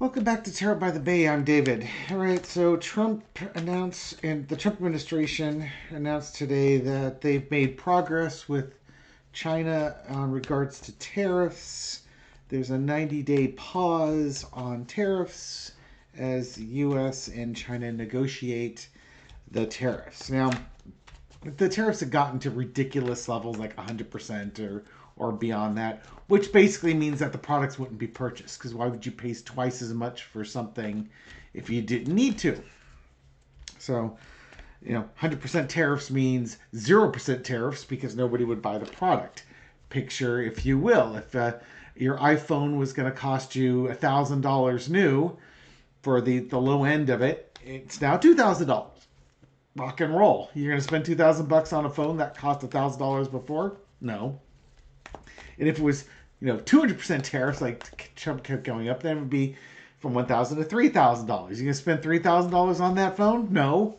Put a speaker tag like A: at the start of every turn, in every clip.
A: Welcome back to Terror by the Bay. I'm David. All right, so Trump announced, and the Trump administration announced today that they've made progress with China on regards to tariffs. There's a 90-day pause on tariffs as the U.S. and China negotiate the tariffs. Now, the tariffs have gotten to ridiculous levels, like 100% or beyond that, which basically means that the products wouldn't be purchased. Because why would you pay twice as much for something if you didn't need to? So, 100% tariffs means 0% tariffs because nobody would buy the product. Picture, if you will, if your iPhone was going to cost you $1,000 new for the low end of it, it's now $2,000. Rock and roll. You're going to spend $2,000 on a phone that cost $1,000 before? No. And if it was, 200% tariffs, like Trump kept going up, then it would be from $1,000 to $3,000. You're going to spend $3,000 on that phone? No.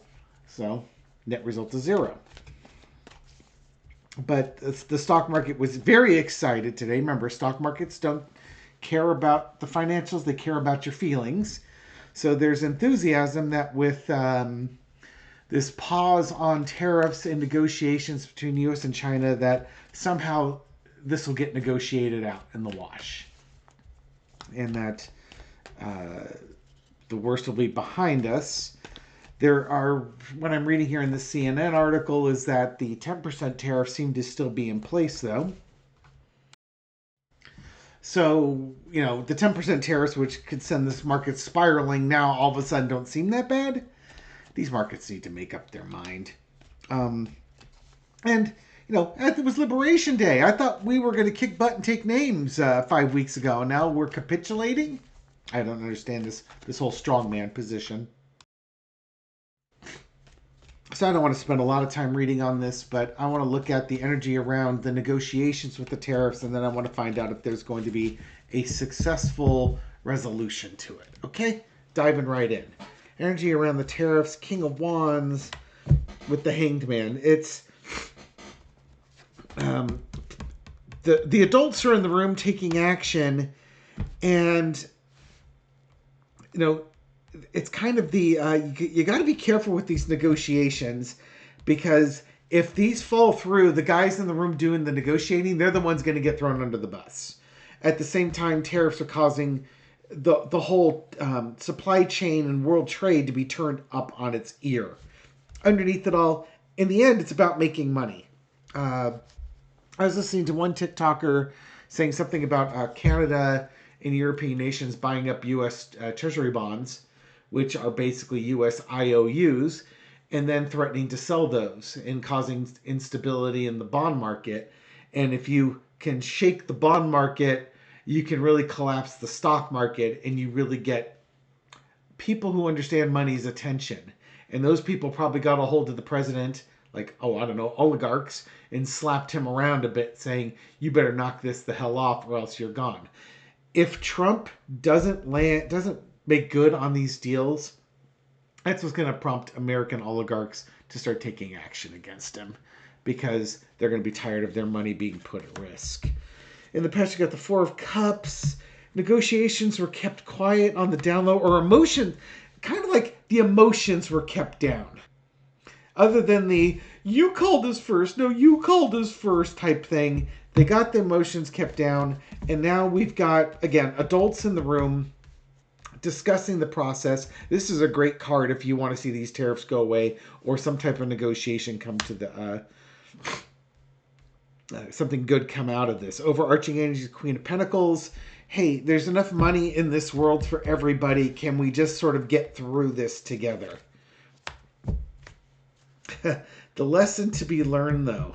A: So, net result is zero. But the stock market was very excited today. Remember, stock markets don't care about the financials, they care about your feelings. So there's enthusiasm that with this pause on tariffs and negotiations between U.S. and China, that somehow this will get negotiated out in the wash. And that the worst will be behind us. There are, what I'm reading here in the CNN article is that the 10% tariffs seem to still be in place, though. So, the 10% tariffs, which could send this market spiraling, now all of a sudden don't seem that bad. These markets need to make up their mind. It was Liberation Day. I thought we were going to kick butt and take names 5 weeks ago. Now we're capitulating? I don't understand this whole strongman position. So I don't want to spend a lot of time reading on this, but I want to look at the energy around the negotiations with the tariffs, and then I want to find out if there's going to be a successful resolution to it. Okay? Diving right in. Energy around the tariffs, King of Wands with the Hanged Man. It's the adults are in the room taking action, and it's kind of the you got to be careful with these negotiations, because if these fall through, the guys in the room doing the negotiating, they're the ones going to get thrown under the bus. At the same time, tariffs are causing the whole supply chain and world trade to be turned up on its ear. Underneath it all, in the end, it's about making money. I was listening to one TikToker saying something about Canada and European nations buying up U.S. Treasury bonds, which are basically U.S. IOUs, and then threatening to sell those and causing instability in the bond market. And if you can shake the bond market, you can really collapse the stock market, and you really get people who understand money's attention. And those people probably got a hold of the president, like, oligarchs, and slapped him around a bit saying, you better knock this the hell off or else you're gone. If Trump doesn't make good on these deals, that's what's going to prompt American oligarchs to start taking action against him, because they're going to be tired of their money being put at risk. In the past, you got the Four of Cups. Negotiations were kept quiet on the down low, or kind of like the emotions were kept down. Other than the, you called us first, no, you called us first type thing, they got the emotions kept down, and now we've got, again, adults in the room discussing the process. This is a great card if you want to see these tariffs go away or some type of negotiation come to the something good come out of this. Overarching energy, Queen of Pentacles. Hey, there's enough money in this world for everybody. Can we just sort of get through this together? The lesson to be learned, though.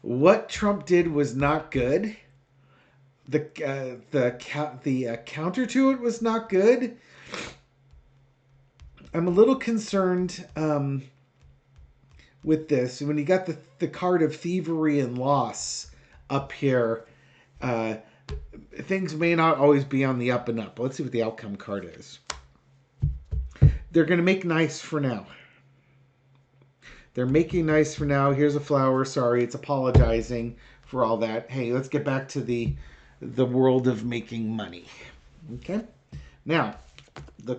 A: What Trump did was not good. The counter to it was not good. I'm a little concerned with this. When you got the card of thievery and loss up here, things may not always be on the up and up. Let's see what the outcome card is. They're going to make nice for now. They're making nice for now. Here's a flower. Sorry, it's apologizing for all that. Hey, let's get back to the world of making money. Okay. Now, the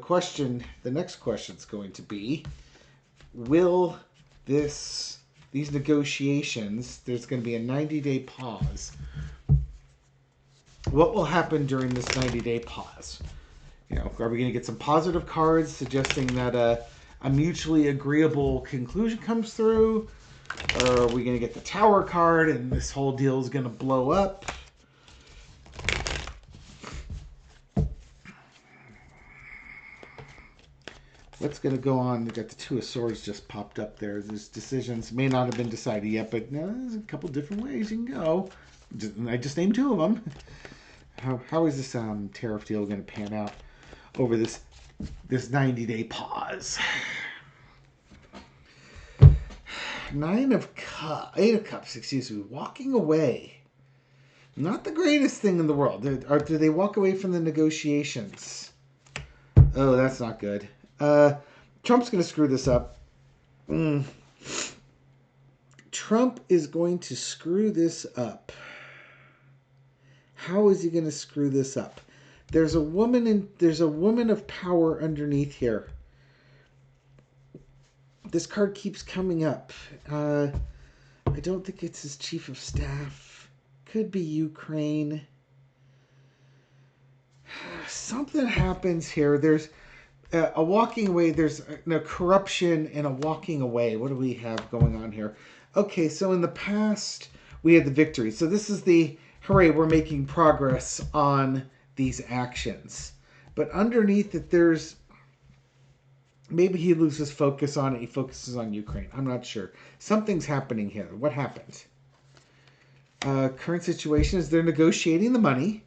A: next question is going to be, will these negotiations, there's going to be a 90-day pause. What will happen during this 90-day pause? Are we going to get some positive cards suggesting that a mutually agreeable conclusion comes through? Or are we going to get the Tower card and this whole deal is going to blow up? What's going to go on? We've got the Two of Swords just popped up there. These decisions may not have been decided yet, but there's a couple different ways you can go. I just named two of them. How is this tariff deal going to pan out over this 90-day pause? Eight of Cups, excuse me. Walking away. Not the greatest thing in the world. Do they walk away from the negotiations? Oh, that's not good. Trump's going to screw this up. Trump is going to screw this up. How is he going to screw this up? There's a woman of power underneath here. This card keeps coming up. I don't think it's his chief of staff. Could be Ukraine. Something happens here. There's a walking away. There's corruption and a walking away. What do we have going on here? Okay, so in the past, we had the victory. So this is the, hooray, we're making progress on these actions. But underneath it, there's, maybe he loses focus on it. He focuses on Ukraine. I'm not sure. Something's happening here. What happened? Current situation is they're negotiating the money.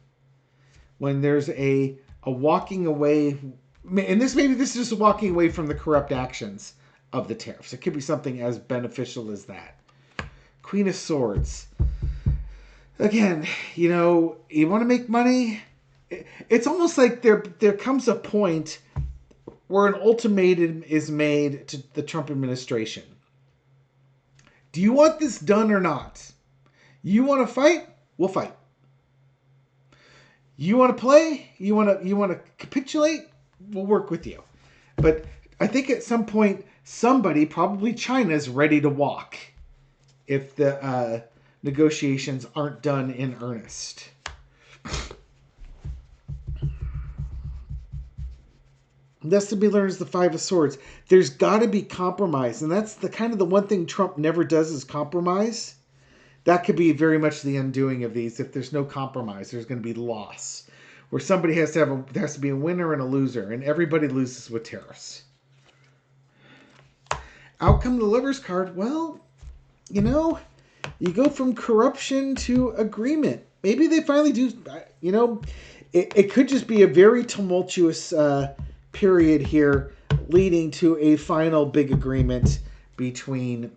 A: When there's a walking away, and this is just walking away from the corrupt actions of the tariffs. It could be something as beneficial as that. Queen of Swords. Again, you want to make money. It's almost like there comes a point where an ultimatum is made to the Trump administration. Do you want this done or not? You want to fight? We'll fight. You want to play? You want to capitulate? We'll work with you. But I think at some point, somebody, probably China, is ready to walk if the negotiations aren't done in earnest. That's to be learned is the Five of Swords. There's got to be compromise, and that's the one thing Trump never does is compromise. That could be very much the undoing of these. If there's no compromise, there's going to be loss, where somebody has to be a winner and a loser, and everybody loses with tariffs. Outcome of the Lover's card. Well, you go from corruption to agreement. Maybe they finally do. It could just be a very tumultuous period here, leading to a final big agreement between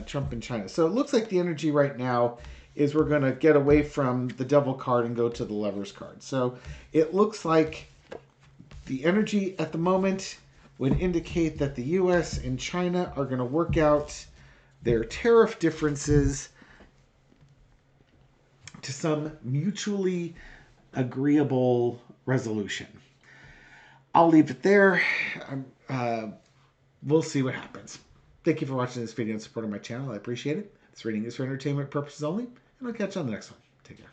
A: Trump and China. So it looks like the energy right now is we're going to get away from the Devil card and go to the Lover's card. So it looks like the energy at the moment would indicate that the U.S. and China are going to work out their tariff differences to some mutually agreeable resolution. I'll leave it there. We'll see what happens. Thank you for watching this video and supporting my channel. I appreciate it. This reading is for entertainment purposes only, and I'll catch you on the next one. Take care.